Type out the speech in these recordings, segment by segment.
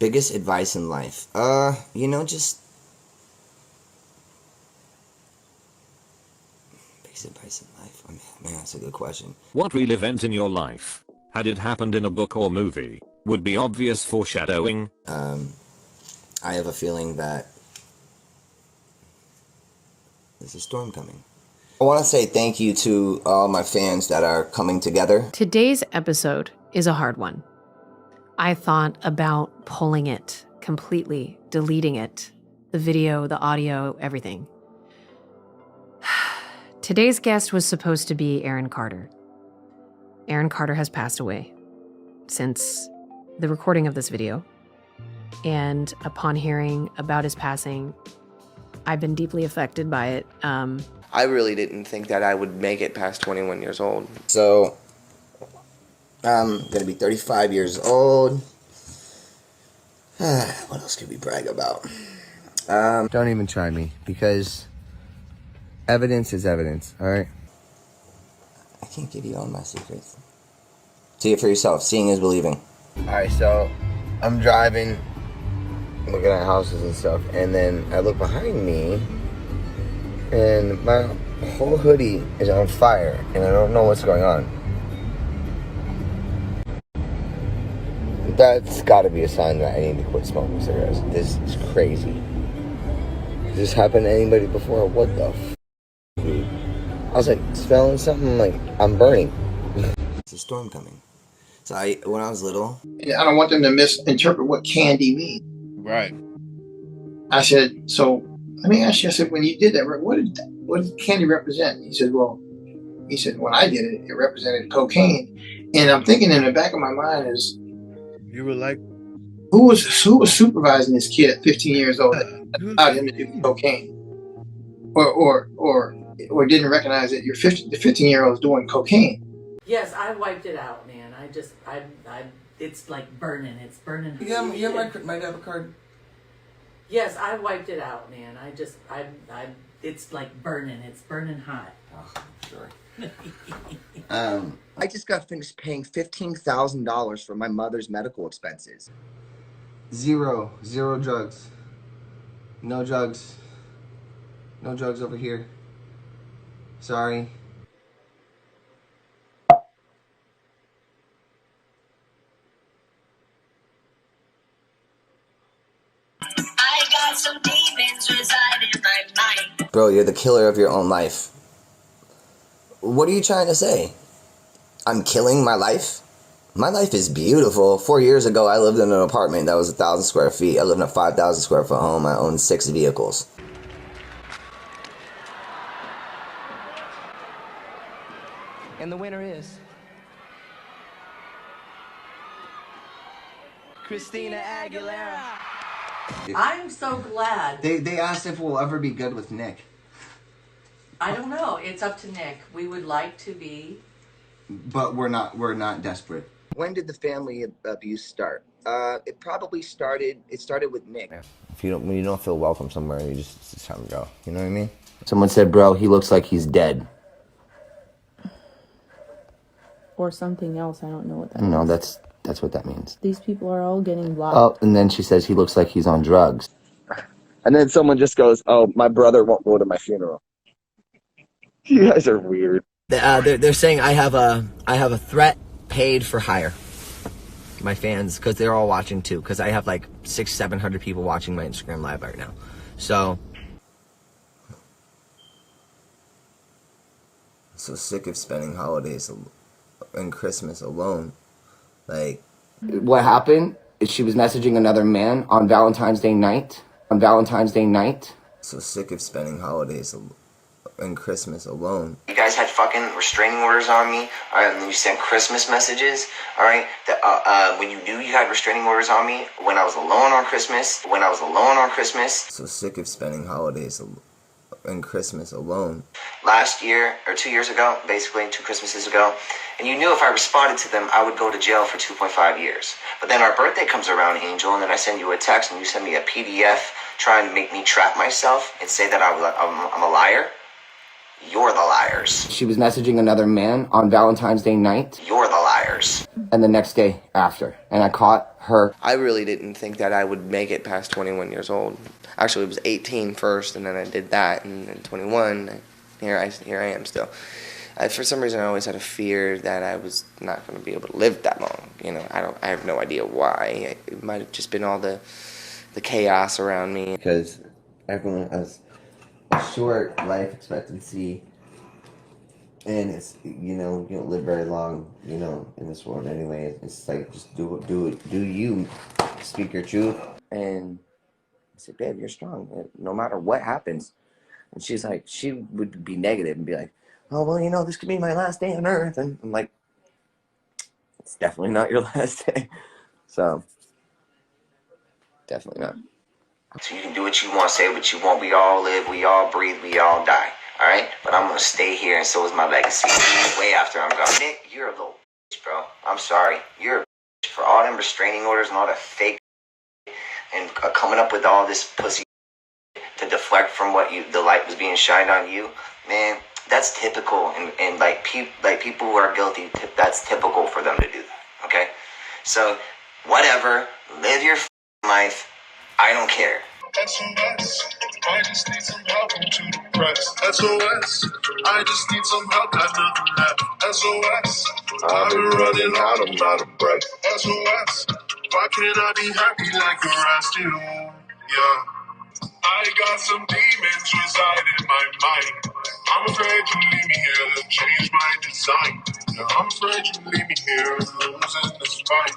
Biggest advice in life? Just biggest advice in life. I mean, man, that's a good question. What real event in your life, had it happened in a book or movie, would be obvious foreshadowing? I have a feeling that there's a storm coming. I want to say thank you to all my fans that are coming together. Today's episode is a hard one. I thought about pulling it completely, deleting it, the video, the audio, everything. Today's guest was supposed to be Aaron Carter. Aaron Carter has passed away since the recording of this video. And upon hearing about his passing, I've been deeply affected by it. I really didn't think that I would make it past 21 years old. So, I'm going to be 35 years old. What else could we brag about? Don't even try me, because evidence is evidence, alright? I can't give you all my secrets. See it for yourself. Seeing is believing. Alright, so I'm driving, looking at houses and stuff, and then I look behind me, and my whole hoodie is on fire, and I don't know what's going on. That's gotta be a sign that I need to quit smoking cigarettes. This is crazy. Has this happened to anybody before? What the f***, dude? I was like smelling something, like I'm burning. There's a storm coming. So when I was little... I don't want them to misinterpret what candy means. Right. I said, so let me ask you, I said, when you did that, what did candy represent? He said, when I did it, it represented cocaine. And I'm thinking in the back of my mind is, You were like, who was supervising this kid at 15 years old that allowed him to do cocaine, or didn't recognize that the 15-year-old is doing cocaine? Yes, I wiped it out, man. It's like burning. It's burning. You have my debit card? Yes, I wiped it out, man. It's like burning. It's burning hot. Oh, sure. I just got finished paying $15,000 for my mother's medical expenses. Zero drugs. No drugs. No drugs over here. Sorry. I got some demons reside in my mind. Bro, you're the killer of your own life. What are you trying to say? I'm killing my life? My life is beautiful. 4 years ago, I lived in an apartment that was 1,000 square feet. I lived in a 5,000 square foot home. I owned 6 vehicles. And the winner is Christina Aguilera. I'm so glad. They asked if we'll ever be good with Nick. I don't know. It's up to Nick. We would like to be. But we're not desperate. When did the family abuse start? It started with Nick. When you don't feel welcome somewhere, you just have him go. You know what I mean? Someone said, bro, he looks like he's dead. Or something else. I don't know what that No, means. that's what that means. These people are all getting blocked. Oh, and then she says he looks like he's on drugs. And then someone just goes, oh, my brother won't go to my funeral. You guys are weird. They're saying I have a threat paid for hire. My fans, because they're all watching too. Because I have like 600-700 people watching my Instagram live right now. So sick of spending holidays and Christmas alone. Like, what happened is she was messaging another man on Valentine's Day night. so sick of spending holidays and Christmas alone. You guys had fucking restraining orders on me, all right, and then you sent Christmas messages, all right, when you knew you had restraining orders on me, when I was alone on Christmas. So sick of spending holidays and Christmas alone. Last year, or 2 years ago, basically 2 Christmases ago, and you knew if I responded to them, I would go to jail for 2.5 years. But then our birthday comes around, Angel, and then I send you a text, and you send me a PDF trying to make me trap myself and say that I'm a liar. You're the liars. She was messaging another man on Valentine's Day night. You're the liars. And the next day after. And I caught her. I really didn't think that I would make it past 21 years old. Actually, it was 18 first, and then I did that, and then 21. Here I am still. For some reason, I always had a fear that I was not going to be able to live that long. You know, I have no idea why. It might have just been all the chaos around me. Because everyone has a short life expectancy, and it's, you don't live very long, in this world anyway. It's like, just do you, speak your truth. And I said, babe, you're strong, no matter what happens. And she's like, she would be negative and be like, oh, well, this could be my last day on earth. And I'm like, it's definitely not your last day. So, definitely not. So you can do what you want, say what you want. We all live, we all breathe, we all die. All right? But I'm going to stay here, and so is my legacy. Way after I'm gone. Nick, you're a little bitch, bro. I'm sorry. You're a bitch for all them restraining orders and all that fake and coming up with all this pussy to deflect from what the light was being shined on you. Man, that's typical. And like people who are guilty, that's typical for them to do that. Okay? So, whatever. Live your life. I don't care. SOS, I just need some help, I'm too depressed. SOS, I just need some help, got nothing left. SOS, I've been running out, I'm out of breath. SOS, why can't I be happy like the rest of you? Yeah. I got some demons reside in my mind. I'm afraid you leave me here to change my design. Yeah, I'm afraid you leave me here losing this fight.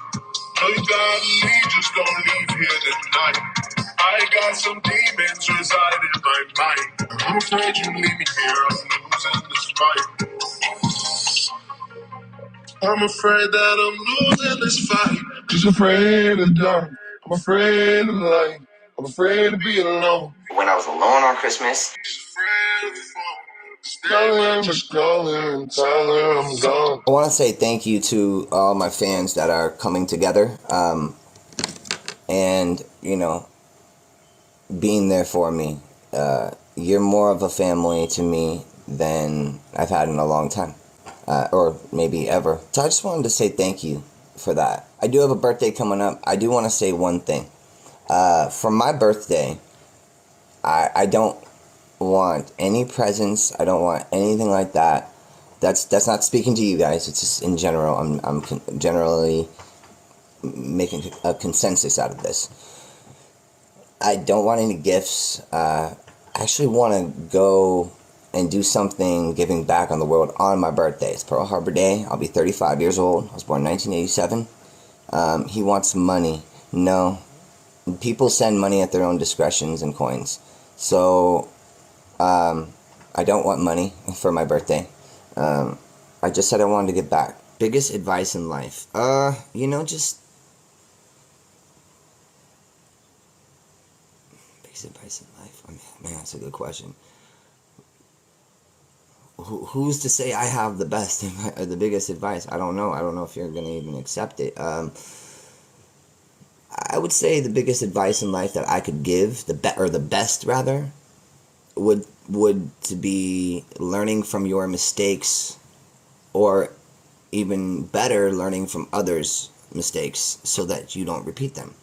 No, you gotta leave, just don't leave here tonight. I got some demons reside in my mind. I'm afraid you leave me here, I'm losing this fight. I'm afraid that I'm losing this fight. Just afraid of the dark. I'm afraid of the light. I'm afraid to be alone. When I was alone on Christmas, Scrolling, Tyler, I'm gone. I want to say thank you to all my fans that are coming together, and being there for me. You're more of a family to me than I've had in a long time, or maybe ever. So I just wanted to say thank you for that. I do have a birthday coming up. I do want to say one thing. For my birthday, I don't want any presents. I don't want anything like that. That's not speaking to you guys. It's just in general. I'm generally making a consensus out of this. I don't want any gifts. I actually want to go and do something giving back on the world on my birthday. It's Pearl Harbor Day. I'll be 35 years old. I was born in 1987. He wants money. No. People send money at their own discretions and coins. So, I don't want money for my birthday. I just said I wanted to give back. Biggest advice in life? Just... Biggest advice in life? Oh, man, that's a good question. Who's to say I have the best or the biggest advice? I don't know. I don't know if you're going to even accept it. I would say the biggest advice in life that I could give, the best rather, would to be learning from your mistakes, or even better, learning from others' mistakes so that you don't repeat them.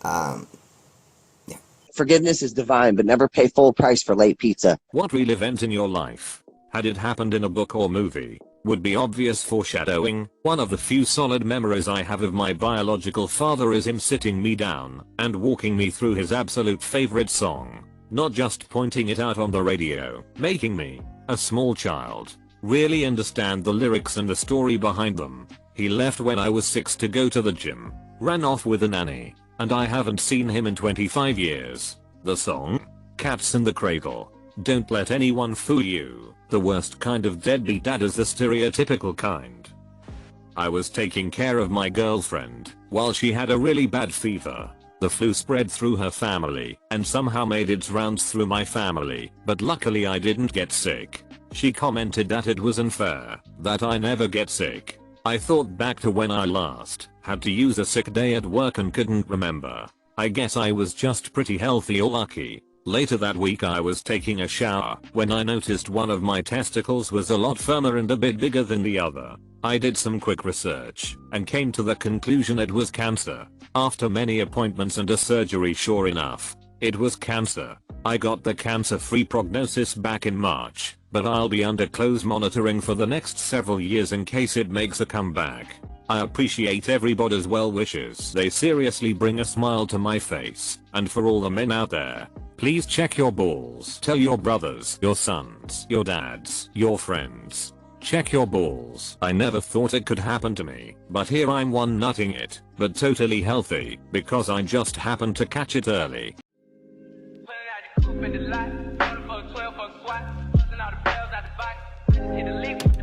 Yeah. Forgiveness is divine, but never pay full price for late pizza. What real event in your life, had it happened in a book or movie, would be obvious foreshadowing? One of the few solid memories I have of my biological father is him sitting me down and walking me through his absolute favorite song, not just pointing it out on the radio, making me, a small child, really understand the lyrics and the story behind them. He left when I was 6 to go to the gym, ran off with a nanny, and I haven't seen him in 25 years. The song? Cats in the Cradle. Don't let anyone fool you. The worst kind of deadbeat dad is the stereotypical kind. I was taking care of my girlfriend while she had a really bad fever. The flu spread through her family and somehow made its rounds through my family, but luckily I didn't get sick. She commented that it was unfair that I never get sick. I thought back to when I last had to use a sick day at work and couldn't remember. I guess I was just pretty healthy or lucky. Later that week I was taking a shower when I noticed one of my testicles was a lot firmer and a bit bigger than the other. I did some quick research and came to the conclusion it was cancer. After many appointments and a surgery, sure enough, it was cancer. I got the cancer-free prognosis back in March, but I'll be under close monitoring for the next several years in case it makes a comeback. I appreciate everybody's well wishes. They seriously bring a smile to my face. And for all the men out there, please check your balls. Tell your brothers, your sons, your dads, your friends. Check your balls. I never thought it could happen to me, but here I'm one nutting it, but totally healthy, because I just happened to catch it early. Put it out the coupe in the lot, 12 for a squat, all the bells out the box, hit the lick.